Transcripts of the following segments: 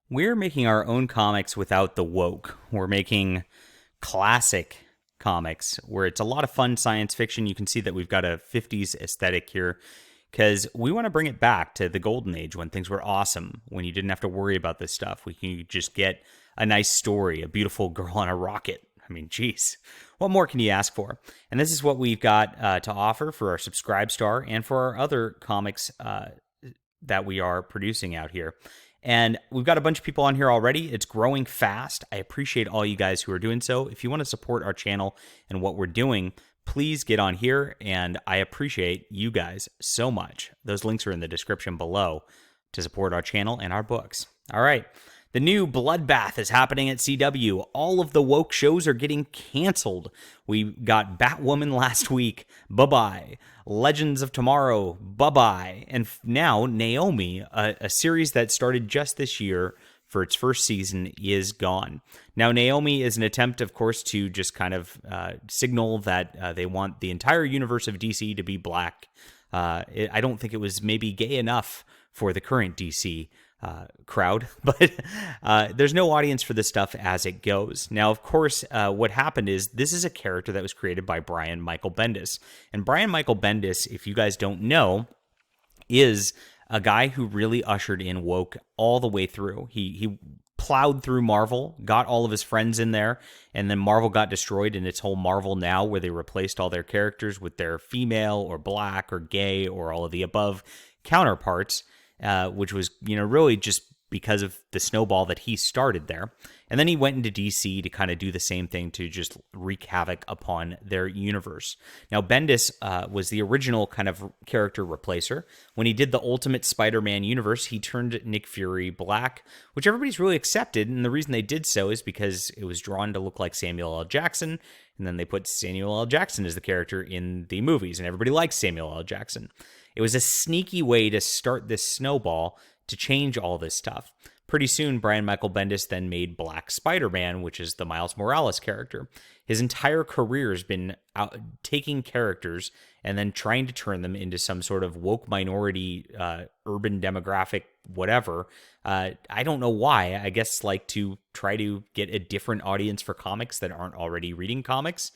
We're making our own comics without the woke. We're making classic comics where it's a lot of fun science fiction. You can see that we've got a 50s aesthetic here because we want to bring it back to the golden age when things were awesome, when you didn't have to worry about this stuff. We can just get a nice story, a beautiful girl on a rocket. I mean, geez, what more can you ask for? And this is what we've got to offer for our Subscribe Star and for our other comics that we are producing out here. And we've got a bunch of people on here already. It's growing fast. I appreciate all you guys who are doing so. If you want to support our channel and what we're doing, please get on here, and I appreciate you guys so much. Those links are in the description below to support our channel and our books. All right. The new Bloodbath is happening at CW. All of the woke shows are getting canceled. We got Batwoman last week. Bye-bye. Legends of Tomorrow. Bye-bye. And now NAOMI, a series that started just this year for its first season, is gone. Now, NAOMI is an attempt, of course, to just kind of signal that they want the entire universe of DC to be black. I don't think it was maybe gay enough for the current DC crowd, but there's no audience for this stuff as it goes. Now, of course, what happened is this is a character that was created by Brian Michael Bendis. And Brian Michael Bendis, if you guys don't know, is a guy who really ushered in woke all the way through. He plowed through Marvel, got all of his friends in there, and then Marvel got destroyed in its whole Marvel Now, where they replaced all their characters with their female or black or gay or all of the above counterparts. Which was, really just because of the snowball that he started there. And then he went into DC to kind of do the same thing to just wreak havoc upon their universe. Now, Bendis was the original kind of character replacer. When he did the Ultimate Spider-Man universe, he turned Nick Fury black, which everybody's really accepted. And the reason they did so is because it was drawn to look like Samuel L. Jackson. And then they put Samuel L. Jackson as the character in the movies. And everybody likes Samuel L. Jackson. It was a sneaky way to start this snowball to change all this stuff. Pretty soon, Brian Michael Bendis then made Black Spider-Man, which is the Miles Morales character. His entire career has been taking characters and then trying to turn them into some sort of woke minority, urban demographic, whatever. I don't know why. I guess to try to get a different audience for comics that aren't already reading comics.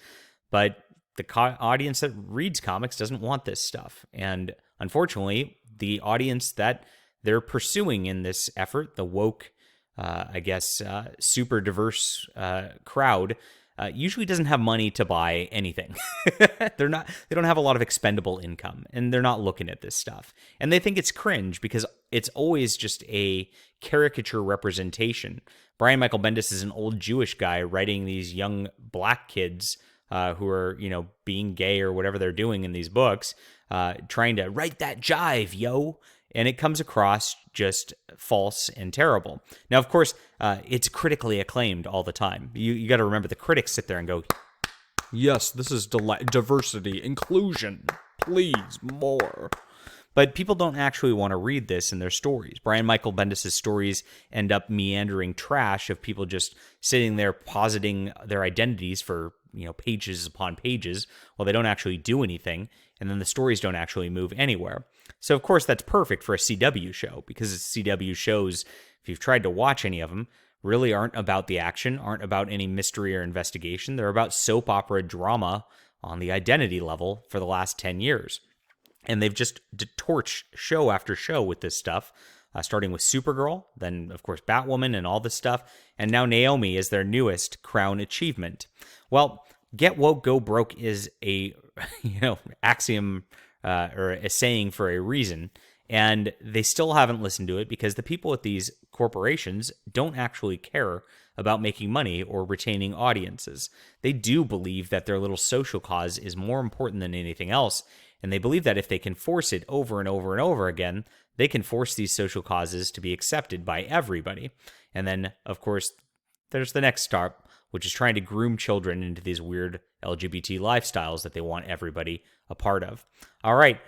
But the audience that reads comics doesn't want this stuff. And unfortunately, the audience that they're pursuing in this effort, the woke, super diverse crowd, usually doesn't have money to buy anything. They don't have a lot of expendable income, and they're not looking at this stuff. And they think it's cringe because it's always just a caricature representation. Brian Michael Bendis is an old Jewish guy writing these young black kids who are, being gay or whatever they're doing in these books, trying to write that jive, yo. And it comes across just false and terrible. Now, of course, it's critically acclaimed all the time. You got to remember, the critics sit there and go, yes, this is diversity, inclusion, please, more. But people don't actually want to read this in their stories. Brian Michael Bendis' stories end up meandering trash of people just sitting there positing their identities for pages upon pages while they don't actually do anything, and then the stories don't actually move anywhere. So, of course, that's perfect for a CW show, because CW shows, if you've tried to watch any of them, really aren't about the action, aren't about any mystery or investigation. They're about soap opera drama on the identity level for the last 10 years. And they've just torched show after show with this stuff, starting with Supergirl, then, of course, Batwoman and all this stuff, and now NAOMI is their newest crown achievement. Well, get woke, go broke is a axiom or a saying for a reason, and they still haven't listened to it because the people at these corporations don't actually care about making money or retaining audiences. They do believe that their little social cause is more important than anything else, and they believe that if they can force it over and over and over again, they can force these social causes to be accepted by everybody. And then, of course, there's the next step, which is trying to groom children into these weird LGBT lifestyles that they want everybody a part of. All right,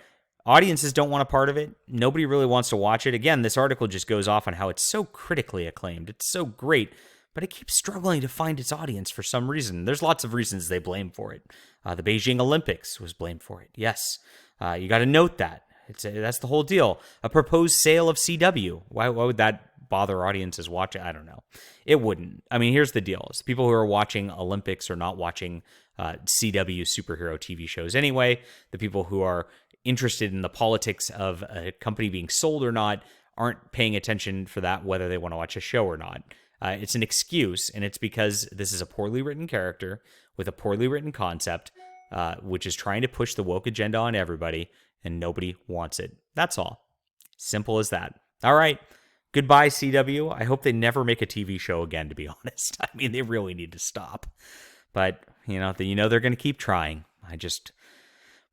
audiences don't want a part of it. Nobody really wants to watch it. Again, this article just goes off on how it's so critically acclaimed. It's so great, but it keeps struggling to find its audience for some reason. There's lots of reasons they blame for it. The Beijing Olympics was blamed for it. Yes, you got to note that. That's the whole deal. A proposed sale of CW. Why would that bother audiences watching. I don't know. It wouldn't. I mean, here's the deal. It's people who are watching Olympics are not watching CW superhero TV shows anyway. The people who are interested in the politics of a company being sold or not aren't paying attention for that, whether they want to watch a show or not. It's an excuse, and it's because this is a poorly written character with a poorly written concept, which is trying to push the woke agenda on everybody, and nobody wants it. That's all. Simple as that. All right. Goodbye, CW. I hope they never make a TV show again, to be honest. I mean, they really need to stop. But, they're going to keep trying. I just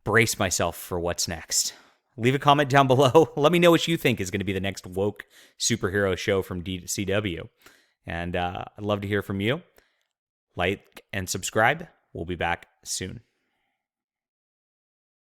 brace myself for what's next. Leave a comment down below. Let me know what you think is going to be the next woke superhero show from CW. And I'd love to hear from you. Like and subscribe. We'll be back soon.